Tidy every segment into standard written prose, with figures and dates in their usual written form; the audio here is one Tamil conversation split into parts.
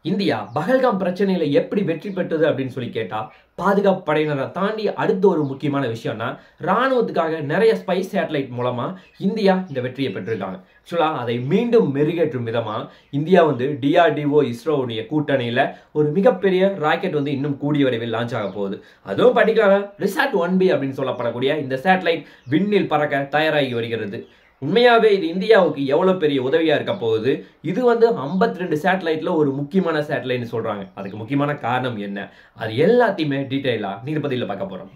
இந்தியா பஹல்காம் பிரச்சனையில எப்படி வெற்றி பெற்றது அப்படின்னு சொல்லி கேட்டா, பாதுகாப்பு படையினரை தாண்டி அடுத்த ஒரு முக்கியமான விஷயம்னா, ராணுவத்துக்காக நிறைய ஸ்பைஸ் சேட்டலைட் மூலமா இந்தியா இந்த வெற்றியை பெற்றிருக்காங்க. ஆக்சுவலா அதை மீண்டும் மெருகேற்றும் விதமா இந்தியா DRDO இஸ்ரோவுடைய கூட்டணியில ஒரு மிகப்பெரிய ராக்கெட் இன்னும் கூடிய விரைவில் லான்ச் ஆக போகுது. அதுவும் பர்டிகுலரா ரிசாட் 1B அப்படின்னு சொல்லப்படக்கூடிய இந்த சேட்டலைட் விண்ணில் பறக்க தயாராகி வருகிறது. உண்மையாவே இது இந்தியாவுக்கு எவ்வளவு பெரிய உதவியா இருக்க போகுது. இது 52 சேட்டலைட்ல ஒரு முக்கியமான சேட்டலைட்னு சொல்றாங்க. அதுக்கு முக்கியமான காரணம் என்ன, அது எல்லாத்தையுமே டீடைலா நீதிபதியில பார்க்க போறோம்.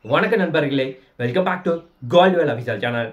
வணக்கம் நண்பர்களே, welcome back to Goldwell official channel.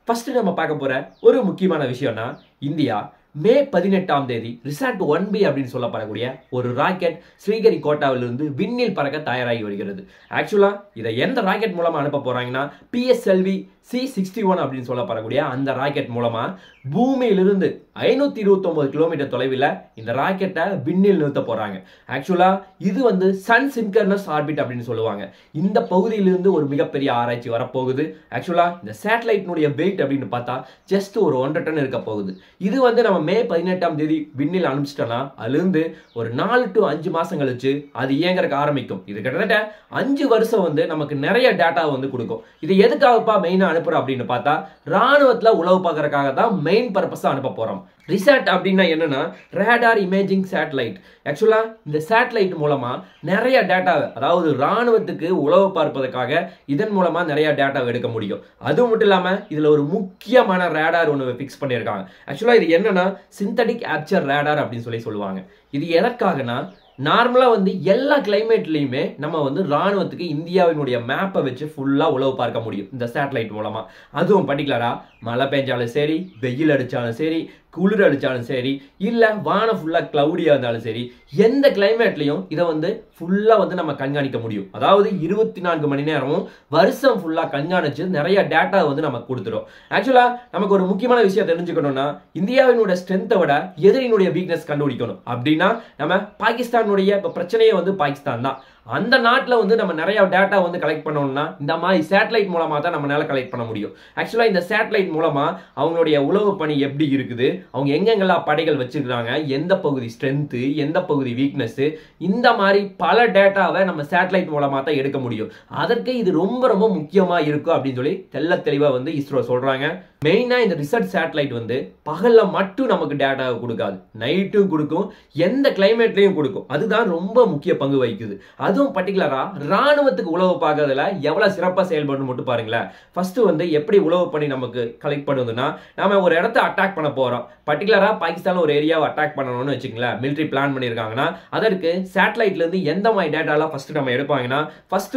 First நம்ம பார்க்க போற ஒரு முக்கியமான விஷயம்னா, இந்தியா மே 18ஆம் தேதி ரிசாட் 1B அப்படின்னு சொல்லப்படக்கூடிய ஒரு ராக்கெட் ஸ்ரீஹரிகோட்டாவிலிருந்து விண்ணில் பறக்க தயாராகி வருகிறது. ஆக்சுவலா இதை எந்த ராக்கெட் மூலமா அனுப்ப போறாங்கன்னா, PSLV C61 அப்படின்னு சொல்லப்படக்கூடிய அந்த ராக்கெட் மூலமா பூமியிலிருந்து 529 கிலோமீட்டர் தொலைவில் இந்த ராக்கெட்டை விண்ணில் நிறுத்த போறாங்க. ஆக்சுவலா இது சன் சின்கர்னஸ் ஆர்பிட் அப்படின்னு சொல்லுவாங்க. இந்த பகுதியிலிருந்து ஒரு மிகப்பெரிய ஆராய்ச்சி வரப்போகுது. ஆக்சுவலா இந்த சேட்டலைட்னுடைய வெயிட் அப்படின்னு பார்த்தா ஜஸ்ட் ஒரு 1.5 டன் இருக்க போகுது. இது நம்ம மே 18ஆம் தேதி விண்ணில் அனுப்பிச்சிட்டோம்னா அதிலிருந்து ஒரு 4 to 5 மாசம் கழிச்சு அது இயங்குறதுக்கு ஆரம்பிக்கும். இது கிட்டத்தட்ட 5 வருஷம் நமக்கு நிறைய டேட்டா கொடுக்கும். இது எதுக்காகப்பா மெயினா அனுப்புறோம் அப்படின்னு பார்த்தா, ராணுவத்துல உளவு பார்க்கறதுக்காக தான் மெயின் பர்பஸா அனுப்ப போறோம். ரிசாட் அப்படின்னா என்னன்னா, ரேடார் இமேஜிங் சேட்டலைட். ஆக்சுவலா இந்த சேட்டலைட் மூலமா நிறைய டேட்டாவை, அதாவது ராணுவத்துக்கு உளவு பார்ப்பதற்காக இதன் மூலமா நிறைய டேட்டாவை எடுக்க முடியும். அது மட்டும் இல்லாம இதுல ஒரு முக்கியமான ரேடார் ஒன்று பிக்ஸ் பண்ணியிருக்காங்க. ஆக்சுவலா இது என்னன்னா, சிந்தட்டிக் ஆப்சர் ரேடார் அப்படின்னு சொல்லுவாங்க. இது எதற்காகனா, நார்மலா எல்லா கிளைமேட்லயுமே நம்ம ராணுவத்துக்கு இந்தியாவினுடைய மேப்பை வச்சு ஃபுல்லா உளவு பார்க்க முடியும் இந்த சேட்டலைட் மூலமா. அதுவும் பர்டிகுலரா மழை பெஞ்சாலும் சரி, வெயில் அடிச்சாலும் சரி, குளிர் அடிச்சாலும் சரி, இல்ல வானம் ஃபுல்லா கிளவுடியா இருந்தாலும் சரி, எந்த கிளைமேட்லயும் இதை ஃபுல்லா நம்ம கண்காணிக்க முடியும். அதாவது 24 மணி நேரமும் வருஷம் ஃபுல்லா கண்காணிச்சு நிறைய டேட்டா நமக்கு கொடுத்துரும். ஆக்சுவலா நமக்கு ஒரு முக்கியமான விஷயம் தெரிஞ்சுக்கணும்னா, இந்தியாவினுடைய ஸ்ட்ரென்த்தை விட எதிரினுடைய வீக்னஸ் கண்டுபிடிக்கணும் அப்படின்னா, நம்ம பாகிஸ்தானுடைய பிரச்சனையே பாகிஸ்தான் தான். அந்த நாட்டில் நம்ம நிறைய டேட்டா கலெக்ட் பண்ணணும்னா இந்த மாதிரி சேட்டலைட் மூலமா தான் நம்மளால கலெக்ட் பண்ண முடியும். ஆக்சுவலா இந்த சேட்டலைட் மூலமா அவங்களுடைய உளவு பணி எப்படி இருக்குது, அவங்க எங்கெங்கெல்லாம் படைகள் வச்சிருக்காங்க, எந்த பகுதி ஸ்ட்ரென்த், எந்த பகுதி வீக்னஸ், இந்த மாதிரி பல டேட்டாவை நம்ம சேட்டலைட் மூலமா தான் எடுக்க முடியும். அதற்கு இது ரொம்ப ரொம்ப முக்கியமா இருக்கும் அப்படின்னு சொல்லி தெள்ள தெளிவா இஸ்ரோ சொல்றாங்க. மெயினா இந்த ரிசர்ச் சேட்டலைட் பகல்ல மட்டும் நமக்கு டேட்டாவை கொடுக்காது, நைட்டும் கொடுக்கும், எந்த கிளைமேட்லயும் கொடுக்கும். அதுதான் ரொம்ப முக்கிய பங்கு வகிக்குது. அதுவும் பர்டிகுலரா ராணுவத்துக்கு உளவு பார்க்கறதுல எவ்வளவு சிறப்பா செயல்படும் மட்டும் பாருங்களேன். ஃபர்ஸ்ட் எப்படி உளவு பண்ணி நமக்கு கலெக்ட் பண்ணுதுன்னா, நம்ம ஒரு இடத்த அட்டாக் பண்ண போறோம். பர்டிகுலரா பாகிஸ்தான் ஒரு ஏரியாவை அட்டாக் பண்ணணும்னு வச்சுங்களேன், மிலிட்டரி பிளான் பண்ணிருக்காங்கன்னா, அதற்கு சேட்டலைட்ல இருந்து எந்த மாதிரி டேட்டாலாம் ஃபர்ஸ்ட் நம்ம எடுப்பாங்கன்னா, ஃபர்ஸ்ட்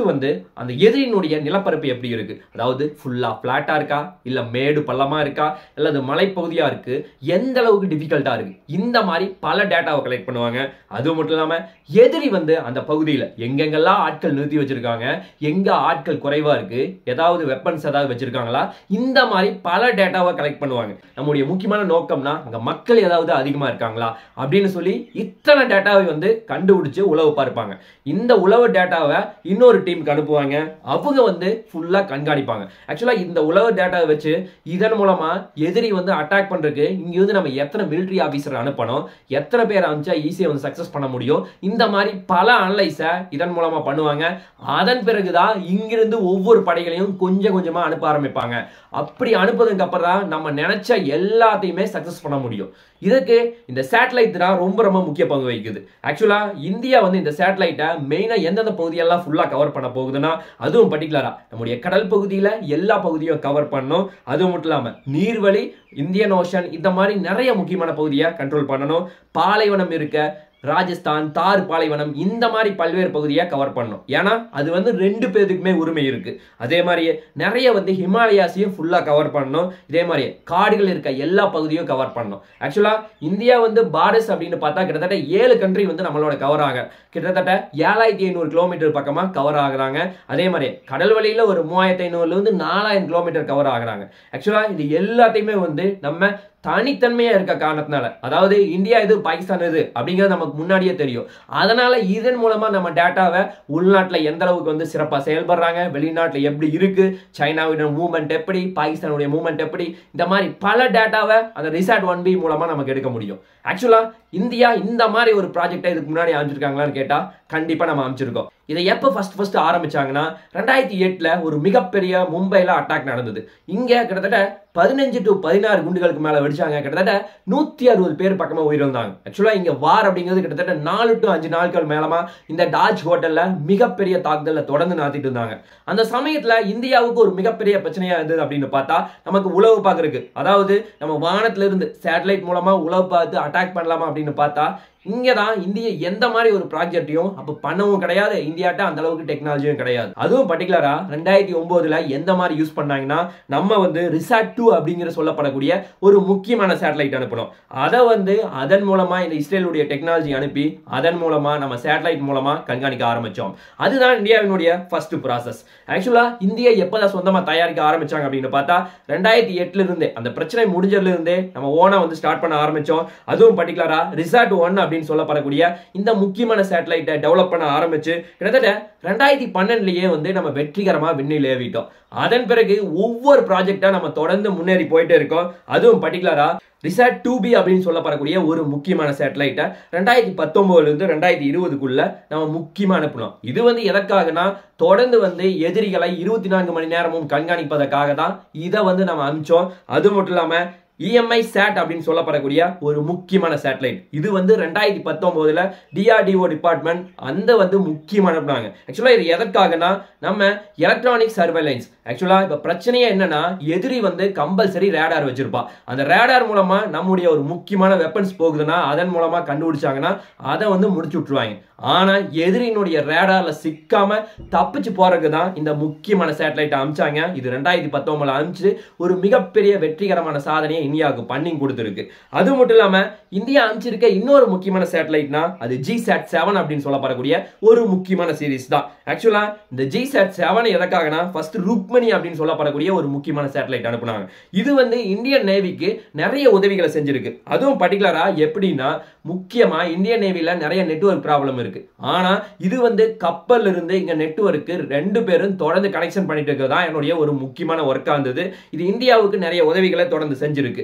அந்த எதிரினுடைய நிலப்பரப்பு எப்படி இருக்கு, அதாவது ஃபுல்லா பிளாட்டா இருக்கா, இல்ல மேடு பள்ளமா இருக்கா, அல்லது மலைப்பகுதியா இருக்கு, எந்த அளவுக்கு டிஃபிகல்ட்டா இருக்கு, இந்த மாதிரி பல டேட்டாவை கலெக்ட் பண்ணுவாங்க. அது மட்டும் இல்லாம எதிரி அந்த பகுதியில எங்கெங்கெல்லாம் ஆட்கள் நிறுத்தி வச்சிருக்காங்க, எங்க ஆட்கள் குறைவா இருக்கு, ஏதாவது வெப்பன்ஸ் ஏதாவது வச்சிருக்காங்களா, இந்த மாதிரி பல டேட்டாவை கலெக்ட் பண்ணுவாங்க. நம்முடைய முக்கியமான நோக்கம்னா, அங்க மக்கள் ஏதாவது அதிகமா இருக்காங்களா அப்படின்னு சொல்லி இத்தனை டேட்டாவை கண்டுபிடிச்சு உளவு பார்ப்பாங்க. இந்த உளவு டேட்டாவை இன்னொரு டீமுக்கு அனுப்புவாங்க. அவங்க ஃபுல்லா கண்காணிப்பாங்க. ஆக்சுவலா இந்த உளவு டேட்டாவை வச்சு இதன் மூலமா எதிரி அட்டாக் பண்றதுக்கு இங்க நம்ம எத்தனை மிலிட்டரி ஆபீசர் அனுப்பணும், எத்தனை பேர் அனுப்பிச்சா ஈஸியா சக்சஸ் பண்ண முடியும், இந்த மாதிரி பல அனலைஸ இதன் மூலமா பண்ணுவாங்க. அதன் பிறகுதான் இங்கிருந்து ஒவ்வொரு படைகளையும் கொஞ்சம் கொஞ்சமா அனுப்ப ஆரம்பிப்பாங்க. அப்படி அனுப்புறதுக்கு அப்புறம் தான் நம்ம நினைச்ச எல்லாத்தையுமே சக்சஸ் பண்ண முடியும். இதுக்கு இந்த சேட்டலைட் தான் ரொம்ப ரொம்ப முக்கிய பங்கு வகிக்குது. ஆக்சுவலா இந்தியா இந்த சேட்டலைட்டை மெயினா எந்தெந்த பகுதியெல்லாம் ஃபுல்லா கவர் பண்ண போகுதுன்னா, அதுவும் பர்டிகுலரா நம்முடைய கடல் பகுதியில எல்லா பகுதியும் கவர் பண்ணணும். அது மட்டும் இல்லாம நீர்வழி, இந்தியன் ஓஷன், இந்த மாதிரி நிறைய முக்கியமான பகுதியை கண்ட்ரோல் பண்ணணும். பாலைவனம் இருக்க ராஜஸ்தான், தார் பாலைவனம், இந்த மாதிரி பல்வேறு பகுதியை கவர் பண்ணணும். ஏன்னா அது 2 பேருக்குமே உரிமை இருக்கு. அதே மாதிரியே நிறைய ஹிமாலயாஸையும் ஃபுல்லா கவர் பண்ணணும். இதே மாதிரி காடுகள் இருக்க எல்லா பகுதியும் கவர் பண்ணணும். ஆக்சுவலா இந்தியா பார்டர்ஸ் அப்படின்னு பார்த்தா கிட்டத்தட்ட 7 கண்ட்ரி நம்மளோட கவர் ஆக கிட்டத்தட்ட 7500 கிலோமீட்டர் பக்கமா கவர் ஆகுறாங்க. அதே மாதிரி கடல் வழியில ஒரு 3500 இருந்து 4000 கிலோமீட்டர் கவர் ஆகுறாங்க. ஆக்சுவலா இது எல்லாத்தையுமே நம்ம தனித்தன்மையா இருக்க காரணத்தினால, அதாவது இந்தியா இது பாகிஸ்தான் இது அப்படிங்கிறது நமக்கு முன்னாடியே தெரியும். அதனால இதன் மூலமா நம்ம டேட்டாவை உள்நாட்டுல எந்த அளவுக்கு வந்து சிறப்பா செயல்படுறாங்க, வெளிநாட்டுல எப்படி இருக்கு, சைனாவுடைய மூவ்மெண்ட் எப்படி, பாகிஸ்தானுடைய மூவ்மெண்ட் எப்படி, இந்த மாதிரி பல டேட்டாவை அந்த ரிசார்ட் 1B மூலமா நமக்கு எடுக்க முடியும். ஆக்சுவலா இந்தியா இந்த மாதிரி ஒரு ப்ராஜெக்டை இதுக்கு முன்னாடி அமைச்சிருக்காங்களான்னு கேட்டா கண்டிப்பா நம்ம அமைச்சிருக்கோம். இதை எப்போ ஃபர்ஸ்ட் ஆரம்பிச்சாங்கன்னா 2008ல ஒரு மிகப்பெரிய மும்பைல அட்டாக் நடந்தது. இங்க கிட்டத்தட்ட 15 to 16 குண்டுகளுக்கு மேல வெடிச்சாங்க. கிட்டத்தட்ட 160 பேர் பக்கமா உயிரிழந்தாங்க. ஆக்சுவலா இங்க வார் அப்படிங்கிறது கிட்டத்தட்ட 4 to 5 நாட்கள் மேலமா இந்த டாஜ் ஹோட்டல்ல மிகப்பெரிய தாக்குதல்ல தொடர்ந்து நடத்திட்டு இருந்தாங்க. அந்த சமயத்துல இந்தியாவுக்கு ஒரு மிகப்பெரிய பிரச்சனையா இருந்தது அப்படின்னு பார்த்தா நமக்கு உளவு பார்க்கறதுக்கு, அதாவது நம்ம வானத்துல இருந்து சேட்டலைட் மூலமா உளவு பார்த்து அட்டாக் பண்ணலாமா அப்படின்னு பார்த்தா இங்கதான் இந்தியா எந்த மாதிரி ஒரு ப்ராஜெக்டையும் அப்ப பண்ணவும் கிடையாது. இந்தியாட்ட அந்த அளவுக்கு டெக்னாலஜியும் கிடையாது. அதுவும் பர்டிகுலரா 2009ல எந்த மாதிரி யூஸ் பண்ணாங்கன்னா நம்ம வந்து ரிசாட் 2 அப்படிங்கிற சொல்லப்படக்கூடிய ஒரு முக்கியமான சேட்டலைட் அனுப்பணும். அதை வந்து அதன் மூலமா இந்த இஸ்ரேலுடைய டெக்னாலஜி அனுப்பி அதன் மூலமா நம்ம சேட்டலைட் மூலமா கண்காணிக்க ஆரம்பிச்சோம். அதுதான் இந்தியாவினுடைய ஃபர்ஸ்ட் ப்ராசஸ். ஆக்சுவலா இந்தியா எப்பதான் சொந்தமா தயாரிக்க ஆரம்பிச்சாங்க அப்படின்னு பார்த்தா 2008ல இருந்தே, அந்த பிரச்சனை முடிஞ்சதுல இருந்தே நம்ம ஓனா வந்து ஸ்டார்ட் பண்ண ஆரம்பிச்சோம். அதுவும் பர்டிகுலரா ரிசாட் 1 அப்படின்னு சொல்லப்படக்கூடிய இந்த முக்கியமான சேட்டலைட்டை டெவலப் பண்ண ஆரம்பிச்சு கிட்டத்தட்ட 2012லயே வந்து நம்ம வெற்றிகரமா விண்ணில் ஏவிட்டோம். அதன் பிறகு ஒவ்வொரு ப்ராஜெக்டா நம்ம தொடர்ந்து முன்னேறி போயிட்டே இருக்கோம். அதுவும் பர்டிகுலரா ரிசாட் 2B அப்படின்னு சொல்லப்படக்கூடிய ஒரு முக்கியமான சேட்டலைட்டை 2019ல இருந்து 2020க்குள்ள நம்ம முக்கியமா அனுப்பணும். இது வந்து எதற்காகனா தொடர்ந்து வந்து எதிரிகளை 24 மணி நேரமும் கண்காணிப்பதற்காக தான் இதை வந்து நம்ம அனுப்பிச்சோம். அது மட்டும் இல்லாம EMI SAT அப்படின்னு சொல்லப்படக்கூடிய ஒரு முக்கியமான சேட்டலைட், இது வந்து 2019ல DRDO டிபார்ட்மெண்ட் அந்த வந்து முக்கியமா அனுப்புனாங்க. ஆக்சுவலா இது எதற்காகனா நம்ம எலக்ட்ரானிக் சர்வேலன்ஸ். ஆக்சுவலா இப்ப பிரச்சனையே என்னன்னா எதிரி வந்து கம்பல்சரி ரேடார் வச்சிருப்பா. அந்த ரேடார் மூலமா நம்முடைய ஒரு முக்கியமான வெப்பன்ஸ் போகுதுன்னா அதன் மூலமா கண்டுபிடிச்சாங்கன்னா அதை வந்து முடிச்சு விட்டுருவாங்க. ஆனா எதிரியினுடைய ரேடார்ல சிக்காம தப்பிச்சு போறதுக்கு தான் இந்த முக்கியமான சேட்டலைட் அனுப்பிச்சாங்க. இது 2019ல அனுப்பிச்சு ஒரு மிகப்பெரிய வெற்றிகரமான சாதனையை இந்தியாவுக்கு பண்ணி கொடுத்துருக்கு. அது மட்டும் இல்லாம இந்தியா அனுப்பிச்சிருக்க இன்னொரு முக்கியமான சேட்டலைட்னா அது GSAT-7 அப்படின்னு சொல்லப்படக்கூடிய ஒரு முக்கியமான சீரிஸ் தான். ஆக்சுவலா இந்த GSAT-7 எதற்காகனா ஃபர்ஸ்ட் ருக்மணி அப்படின்னு சொல்லப்படக்கூடிய ஒரு முக்கியமான சேட்டலைட் அனுப்புனாங்க. இது வந்து இந்தியன் நேவிக்கு நிறைய உதவிகளை செஞ்சிருக்கு. அதுவும் பர்டிகுலரா எப்படின்னா முக்கியமா இந்தியன் நேவில நிறைய நெட்வொர்க் ப்ராப்ளம் இருக்கு. ஆனா இது வந்து கப்பல்ல இருந்து இங்க நெட்வொர்க்கு 2 பேரும் தொடர்ந்து கனெக்ஷன் பண்ணிட்டு இருக்கிறதா என்னுடைய ஒரு முக்கியமான ஒர்க்கா இருந்தது. இது இந்தியாவுக்கு நிறைய உதவிகளை தொடர்ந்து செஞ்சிருக்கு.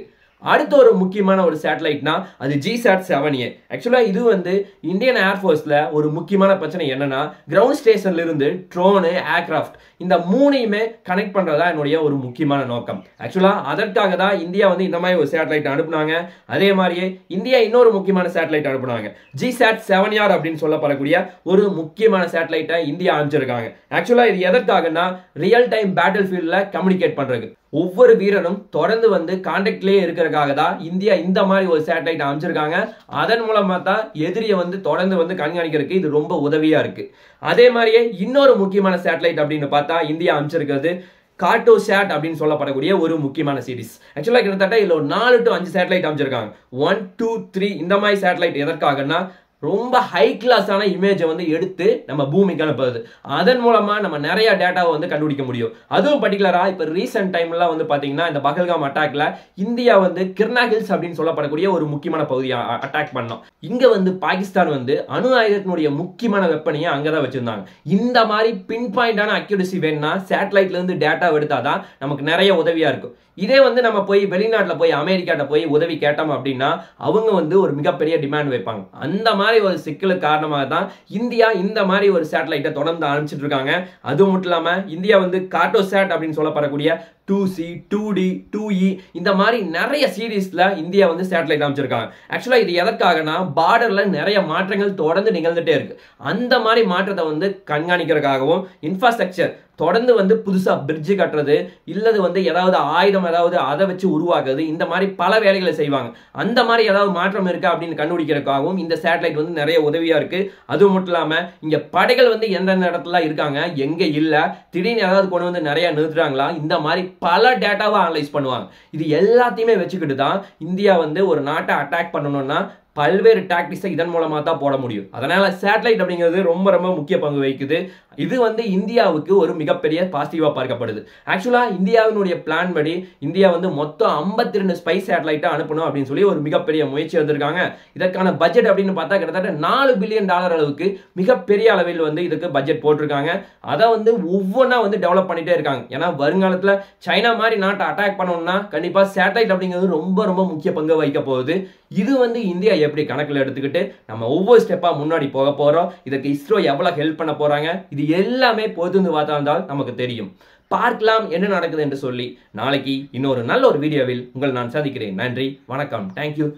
அடுத்த ஒரு முக்கியமான ஒரு சேட்டலைட்னா அது GSAT-7A. ஆக்சுவலா இது வந்து இந்தியன் ஏர்ஃபோர்ஸ்ல ஒரு முக்கியமான பிரச்சனை என்னன்னா கிரவுண்ட் ஸ்டேஷன்ல இருந்து ட்ரோனு, ஏர்கிராஃப்ட் இந்த மூணையுமே கனெக்ட் பண்றதா என்னுடைய ஒரு முக்கியமான நோக்கம். ஆக்சுவலா அதற்காக தான் இந்தியா வந்து இந்த மாதிரி ஒரு சேட்டலைட் அனுப்புனாங்க. அதே மாதிரியே இந்தியா இன்னொரு முக்கியமான சேட்டலைட் அனுப்புனாங்க. GSAT-7R அப்படின்னு சொல்லப்படக்கூடிய ஒரு முக்கியமான சேட்டலைட்டை இந்தியா அனுப்பிச்சிருக்காங்க. ஆக்சுவலா இது எதற்காகனா ரியல் டைம் பேட்டில் ஃபீல்ட்ல கம்யூனிகேட் பண்றது, ஒவ்வொரு வீரரும் தொடர்ந்து வந்து கான்டாக்ட்லயே இருக்கிறதுக்காக தான் இந்தியா இந்த மாதிரி ஒரு சேட்டலைட் அமைச்சிருக்காங்க. அதன் மூலமா தான் எதிரியை வந்து தொடர்ந்து வந்து கண்காணிக்கிறதுக்கு இது ரொம்ப உதவியா இருக்கு. அதே மாதிரியே இன்னொரு முக்கியமான சேட்டலைட் அப்படின்னு பார்த்தா இந்தியா அமைச்சிருக்கிறது கார்டோசாட் அப்படின்னு சொல்லப்படக்கூடிய ஒரு முக்கியமான சீரிஸ். ஆக்சுவலா கிட்டத்தட்ட இதுல ஒரு 4 to 5 சேட்டலைட் அமைச்சிருக்காங்க. 1, 2, 3 இந்த மாதிரி சேட்டலைட் எதற்காகனா ரொம்ப ஹை கிளாஸான இமேஜை வந்து எடுத்து நம்ம பூமிக்கு அனுப்புறது. அதன் மூலமா நம்ம நிறைய டேட்டாவை வந்து கண்டுபிடிக்க முடியும். அதுவும் பர்டிகுலரா இப்ப ரீசெண்ட் டைம்ல வந்து பாத்தீங்கன்னா இந்த பகல்காம் அட்டாக்ல இந்தியா வந்து கிர்னா ஹில்ஸ் அப்படின்னு சொல்லப்படக்கூடிய ஒரு முக்கியமான பகுதியை அட்டாக் பண்ணோம். இங்க வந்து பாகிஸ்தான் வந்து அணு ஆயுதத்தினுடைய முக்கியமான வெப்பனையை அங்கதான் வச்சிருந்தாங்க. இந்த மாதிரி பின் பாயிண்டான அக்யூரசி வேணும்னா சேட்டலைட்ல இருந்து டேட்டா எடுத்தாதான் நமக்கு நிறைய உதவியா இருக்கும். இதே வந்து நம்ம போய் வெளிநாட்டுல போய் அமெரிக்காட்ட போய் உதவி கேட்டோம் அப்படின்னா அவங்க வந்து ஒரு மிகப்பெரிய டிமாண்ட் வைப்பாங்க. அந்த மாதிரி ஒரு சிக்கலுக்கு காரணமாக தான் இந்தியா இந்த மாதிரி ஒரு சேட்டலைட்டை தொடர்ந்து அனுப்பிச்சிட்டு இருக்காங்க. அது மட்டும் இல்லாம இந்தியா வந்து கார்டோசாட் அப்படின்னு சொல்லப்படக்கூடிய 2C, 2D, 2E இந்த மாதிரி நிறைய சீரீஸ்ல இந்தியா வந்து சேட்டலைட் அமைச்சிருக்காங்க. ஆக்சுவலா இது எதற்காகனா பார்டர்ல நிறைய மாற்றங்கள் தொடர்ந்து நிகழ்ந்துட்டே இருக்கு. அந்த மாதிரி மாற்றத்தை வந்து கண்காணிக்கிறதுக்காகவும் இன்ஃப்ராஸ்ட்ரக்சர் தொடர்ந்து வந்து புதுசா பிரிட்ஜ் கட்டுறது இல்லது வந்து ஏதாவது ஆயுதம் ஏதாவது அதை வச்சு உருவாக்குறது இந்த மாதிரி பல வேலைகளை செய்வாங்க. அந்த மாதிரி ஏதாவது மாற்றம் இருக்கா அப்படின்னு கண்டுபிடிக்கிறதுக்காகவும் இந்த சேட்டலைட் வந்து நிறைய உதவியா இருக்கு. அது மட்டும் இல்லாம இங்க படைகள் வந்து எந்தெந்த இடத்துல இருக்காங்க, எங்க இல்ல, திடீர்னு ஏதாவது கொண்டு வந்து நிறைய நிறுத்துறாங்களா, இந்த மாதிரி பல டேட்டாவை அனலைஸ் பண்ணுவாங்க. இது எல்லாத்தையுமே வச்சுக்கிட்டு தான் இந்தியா வந்து ஒரு நாட்டை அட்டாக் பண்ணணும்னா பல்வேறு டாக்டிக்ஸை இதன் மூலமா தான் போட முடியும். அதனால சேட்டலைட் அப்படிங்கிறது ரொம்ப ரொம்ப முக்கிய பங்கு வகிக்குது. இது வந்து இந்தியாவுக்கு ஒரு மிகப்பெரிய பாசிட்டிவா பார்க்கப்படுது. ஆக்சுவலா இந்தியாவினுடைய பிளான் படி இந்தியா வந்து மொத்தம் 52 ஸ்பைஸ் சேட்டலைட்டை அனுப்பணும் அப்படின்னு சொல்லி ஒரு மிகப்பெரிய முயற்சி வந்திருக்காங்க. இதற்கான பட்ஜெட் அப்படின்னு பார்த்தா கிட்டத்தட்ட $4 பில்லியன் அளவுக்கு மிகப்பெரிய அளவில் வந்து இதுக்கு பட்ஜெட் போட்டிருக்காங்க. அதை வந்து ஒவ்வொன்றா வந்து டெவலப் பண்ணிட்டே இருக்காங்க. ஏன்னா வருங்காலத்தில் சைனா மாதிரி நாட்டை அட்டாக் பண்ணணும்னா கண்டிப்பாக சேட்டலைட் அப்படிங்கிறது ரொம்ப ரொம்ப முக்கிய பங்கு வகிக்க போகுது. இது வந்து இந்தியா எப்படி கணக்கில் எடுத்துக்கிட்டு நம்ம ஒவ்வொரு ஸ்டெப்பா முன்னாடி போக போறோம், இதுக்கு இஸ்ரோ எவ்வளவு ஹெல்ப் பண்ண போறாங்க, இது எல்லாமே பொறுத்து பார்த்தால் நமக்கு தெரியும். பார்க்கலாம் என்ன நடக்குது என்று சொல்லி நாளைக்கு இன்னொரு நல்ல ஒரு வீடியோவில் உங்களை நான் சந்திக்கிறேன். நன்றி, வணக்கம், தேங்க்யூ,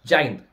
ஜெய் ஹிந்த்.